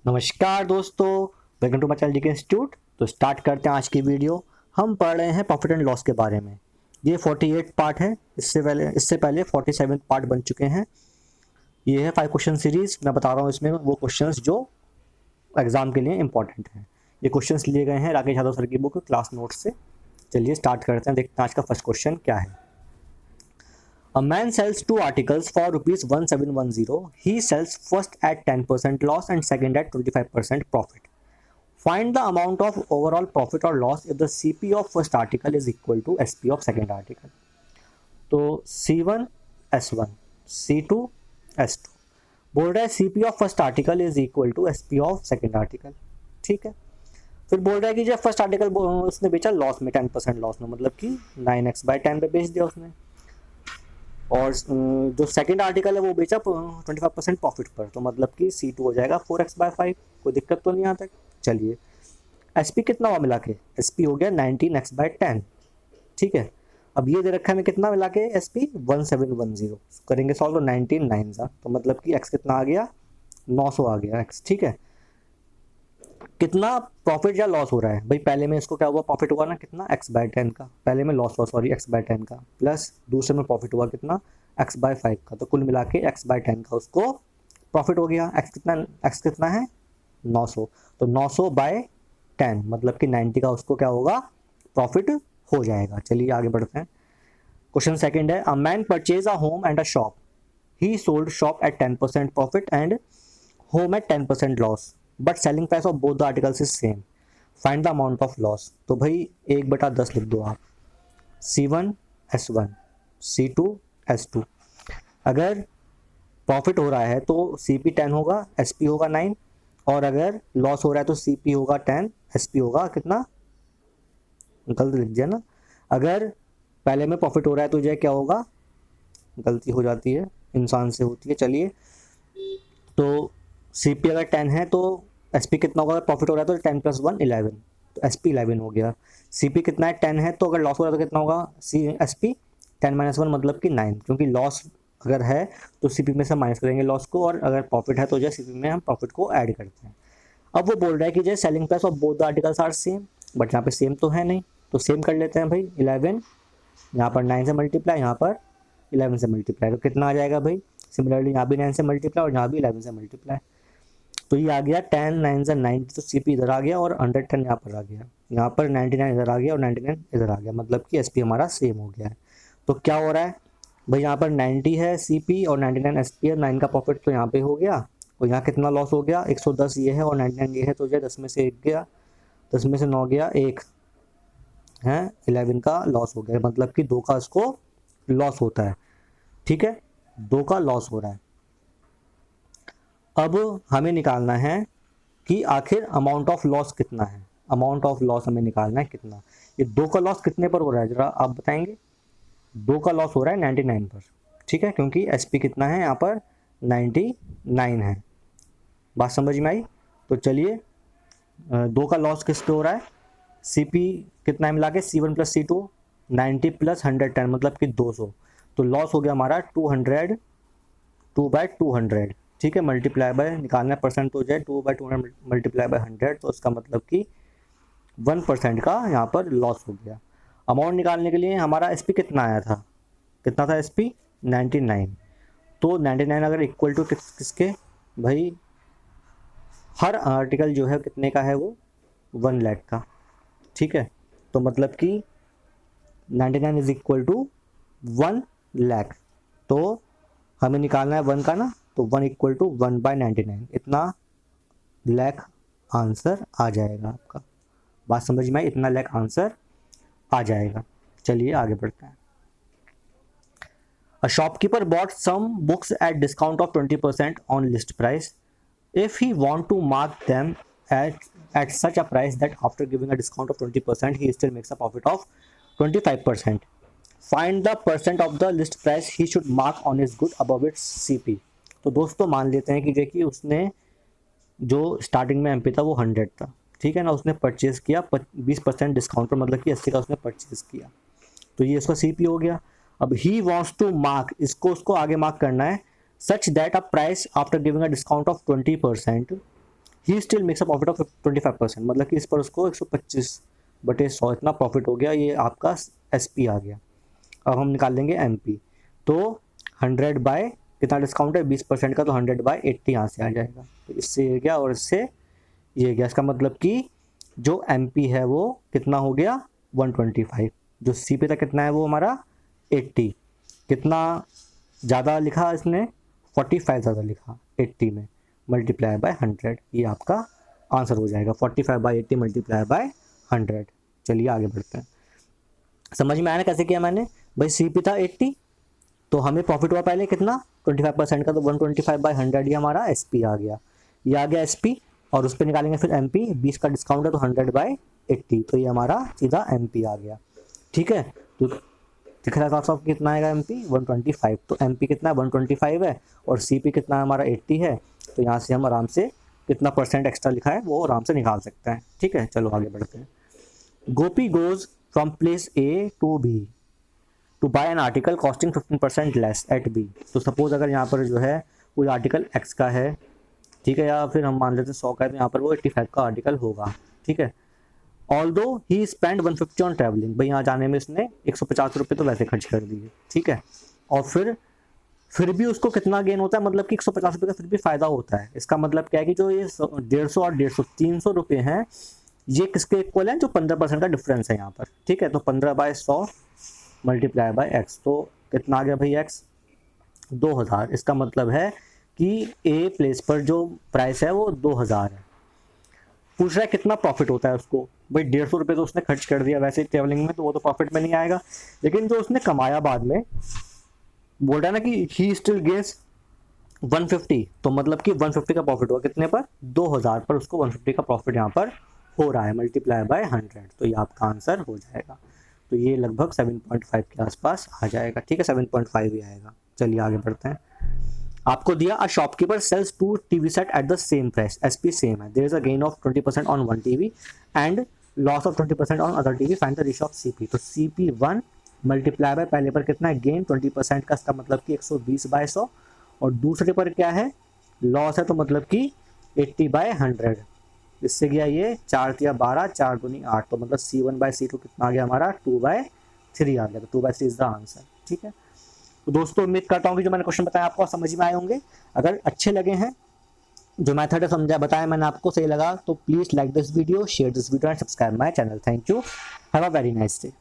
नमस्कार दोस्तों, welcome to my channel GK Institute. तो स्टार्ट करते हैं आज की वीडियो। हम पढ़ रहे हैं प्रॉफिट एंड लॉस के बारे में। ये 48 पार्ट है। इससे पहले 47 पार्ट बन चुके हैं। ये है 5 क्वेश्चन सीरीज। मैं बता रहा हूँ इसमें वो क्वेश्चंस जो एग्जाम के लिए इंपॉर्टेंट हैं। ये क्वेश्चंस लिए गए हैं राकेश यादव सर की बुक क्लास नोट से। चलिए स्टार्ट करते हैं, देखते हैं आज का फर्स्ट क्वेश्चन क्या है। A man sells two articles for rupees 1710. He sells first at 10% loss and second at 25% profit. Find the amount of overall profit or loss if the CP of first article is equal to SP of second article. तो C1 S1 C2 S2 बोल रहा है CP of first article is equal to SP of second article. ठीक है, फिर बोल रहा है कि जब फर्स्ट आर्टिकल उसने बेचा लॉस में 10% लॉस में, मतलब कि 9x/10 पे बेच दिया उसने। और जो सेकंड आर्टिकल है वो बेचा 25% प्रॉफिट पर, तो मतलब कि C2 हो जाएगा 4x/5। कोई दिक्कत तो नहीं आता। चलिए SP कितना हुआ मिला के, SP हो गया 19x/10। ठीक है, अब ये दे रखा है हमें कितना मिला के SP 1710। करेंगे सॉल्व तो 19 9 सा, तो मतलब कि x कितना आ गया 900 आ गया x। ठीक है, कितना प्रॉफिट या लॉस हो रहा है भाई, पहले में इसको क्या हुआ प्रॉफिट हुआ ना कितना x/10 का, पहले में लॉस हुआ सॉरी x/10 का, प्लस दूसरे में प्रॉफिट हुआ कितना x/5 का, तो कुल मिला के x/10 का उसको प्रॉफिट हो गया। x कितना है 900, तो 900/10 मतलब कि 90 का उसको क्या होगा प्रॉफिट हो जाएगा। चलिए आगे बढ़ते हैं। क्वेश्चन सेकंड है, a man purchase a home and a shop. He sold shop at 10% profit and home at 10% loss, but selling price of both the articles is same. Find the amount of loss. तो भाई 1/10 लिख दो आप। C1 S1 C2 S2। अगर profit हो रहा है तो CP 10 होगा, SP होगा 9, और अगर लॉस हो रहा है तो CP होगा 10, SP होगा कितना, गलत लिख दिया ना। अगर पहले में प्रॉफिट हो रहा है तो ये क्या होगा, गलती हो जाती है इंसान से होती है। चलिए, तो CP अगर 10 है तो SP कितना होगा, प्रॉफिट हो रहा है तो 10 + 1 11, तो SP 11 हो गया। CP कितना है 10 है, तो अगर लॉस हो रहा है तो कितना होगा SP 10 - 1 मतलब कि 9, क्योंकि लॉस अगर है तो CP में से माइनस करेंगे लॉस को, और अगर प्रॉफिट है तो जो CP में हम प्रॉफिट को ऐड करते हैं। अब वो बोल रहा है कि जो selling price of both the articles are same, but यहाँ पे सेम तो है नहीं, तो सेम कर लेते हैं भाई। 11 यहाँ पर 9 से मल्टीप्लाई, यहाँ पर 11 से मल्टीप्लाई, तो कितना आ जाएगा भाई। सिमिलरली यहाँ भी 9 से मल्टीप्लाई और यहाँ भी 11 से मल्टीप्लाई, तो ये आ गया 10 9 से 90, तो CP इधर आ गया और 110 यहाँ पर आ गया, यहाँ पर 99 इधर आ गया और 99 इधर आ गया, मतलब कि SP हमारा सेम हो गया है। तो क्या हो रहा है भाई, यहाँ पर 90 है CP और 99 SP है, 9 का प्रॉफिट तो यहाँ पे हो गया, और यहाँ कितना लॉस हो गया 110 ये है और 99 ये है, तो जो 10 में से 1 गया, 10 में से 9 गया 1 है, 11 का लॉस हो गया, मतलब कि 2 का उसको लॉस होता है। ठीक है, 2 का लॉस हो रहा है। अब हमें निकालना है कि आखिर अमाउंट ऑफ लॉस कितना है। अमाउंट ऑफ लॉस हमें निकालना है कितना, ये 2 का लॉस कितने पर हो रहा है जरा आप बताएंगे। 2 का लॉस हो रहा है 99 पर। ठीक है, क्योंकि SP कितना है यहाँ पर 99 है। बात समझ में आई। तो चलिए 2 का लॉस किस पे हो रहा है, CP कितना है मिला के C1 + C2 90 + 110 मतलब कि 200, तो लॉस हो गया हमारा 200 2/200। ठीक है, मल्टीप्लाई बाय निकालना परसेंट तो जाए 2/200 मल्टीप्लाई बाय 100, तो इसका मतलब कि 1% का यहाँ पर लॉस हो गया। अमाउंट निकालने के लिए हमारा SP कितना आया था, कितना था SP 99, तो 99 अगर इक्वल टू किसके भाई, हर आर्टिकल जो है कितने का है वो 1 लाख का। ठीक है, तो मतलब कि 99 इज इक्वल टू 1 लाख, तो हमें निकालना है 1 का ना, तो 1 इक्वल टू 1/99, इतना लाख आंसर आ जाएगा आपका। बात समझ में आई, इतना लाख आंसर आ जाएगा। चलिए आगे बढ़ते हैं। A shopkeeper bought some books at discount of 20% on list price. If he want to mark them at such a price that after giving a discount of 20% he still makes a profit of 25%. Find the percent of the list price he should mark on his good above its CP. तो दोस्तों मान लेते हैं कि देखिए उसने जो starting में MP था वो 100 था, ठीक है ना, उसने परचेज किया 20% डिस्काउंट पर, मतलब कि 80 का उसने परचेज किया, तो ये इसका CP हो गया। अब ही वॉन्ट्स टू मार्क, इसको उसको आगे मार्क करना है, such that a price after giving a discount of 20% he still makes a profit of 25%, मतलब कि इस पर उसको 125/100 इतना प्रॉफिट हो गया। ये आपका SP आ गया। अब हम निकाल लेंगे MP। तो 100 बाय कितना डिस्काउंट है 20% का, तो 100/80 यहाँ से आ जाएगा। तो इससे ये गया और इससे ये गया। इसका मतलब कि जो MP है वो कितना हो गया 125, जो CP था कितना है वो हमारा 80। कितना ज़्यादा लिखा इसने 45 ज़्यादा लिखा 80 में, मल्टीप्लाई बाय 100, ये आपका आंसर हो जाएगा 45/80 मल्टीप्लाई बाय 100। चलिए आगे बढ़ते हैं। समझ में आया ना कैसे किया मैंने? भाई CP था 80, तो हमें प्रॉफिट हुआ पहले कितना 25% का, तो 125/100 ये हमारा SP आ गया। ये आ गया SP, और उस पर निकालेंगे फिर MP। 20 का डिस्काउंट है तो 100/80, तो ये हमारा सीधा MP आ गया। ठीक है, तो दिख रहा था सब कितना आएगा MP 125। तो MP कितना है 125 है, और CP कितना है हमारा 80 है। तो यहाँ से हम आराम से कितना परसेंट एक्स्ट्रा लिखा है वो आराम से निकाल सकते हैं। ठीक है, चलो आगे बढ़ते हैं। Gopi goes from place A to B to buy an article costing 15% less at B। तो सपोज अगर यहाँ पर जो है कोई आर्टिकल X का है, ठीक है, या फिर हम मान लेते हैं 100 का है, तो यहाँ पर वो 85 का आर्टिकल होगा। ठीक है, although he spend 150 on travelling, भाई यहाँ जाने में इसने 150 रुपये तो वैसे खर्च कर दिए। ठीक है, और फिर भी उसको कितना गेन होता है, मतलब कि 150 रुपये का फिर भी फायदा होता है। इसका मतलब क्या है कि जो ये 150 और 150 300 रुपये हैं, ये किसके इक्वल है, जो 15% का डिफरेंस है यहाँ पर। ठीक है, तो 15/100 मल्टीप्लाई बाय X, तो कितना आ गया भाई X 2000। इसका मतलब है कि A प्लेस पर जो प्राइस है वो 2000 है। पूछ रहा है कितना प्रॉफिट होता है उसको, भाई 150 रुपये तो उसने खर्च कर दिया वैसे ट्रेवलिंग में, तो वो तो प्रॉफिट में नहीं आएगा। लेकिन जो उसने कमाया बाद में, बोल रहा है ना कि ही स्टिल गेन्स 150, तो मतलब कि 150 का प्रॉफिट हुआ कितने पर 2000 पर, उसको 150 का प्रॉफिट यहाँ पर हो रहा है मल्टीप्लाई बाय 100। तो ये आपका आंसर हो जाएगा। तो ये लगभग 7.5 के आसपास आ जाएगा। ठीक है, 7.5 ही आएगा। चलिए आगे बढ़ते हैं। आपको दिया a shopkeeper sells 2 TV set at the same price, SP same है, there is a gain of 20% on 1 TV and loss of 20% on other TV, find the ratio of CP। तो CP 1 मल्टीप्लाई बाय पहले पर कितना है gain 20% का, इसका मतलब कि 120/100, और दूसरे पर क्या है लॉस है, तो मतलब कि 80/100। इससे गया ये 4 या 12, 4 दूनी 8, तो मतलब C1/C2 कितना आ गया हमारा 2/3 आ गया। तो 2/3 इज द आंसर। ठीक है, तो दोस्तों उम्मीद करता हूँ कि जो मैंने क्वेश्चन बताया आपको समझ में आए होंगे। अगर अच्छे लगे हैं, जो मेथड है समझा बताया मैंने आपको सही लगा, तो please like this video, share this video and subscribe my channel. Thank you, have a very nice day.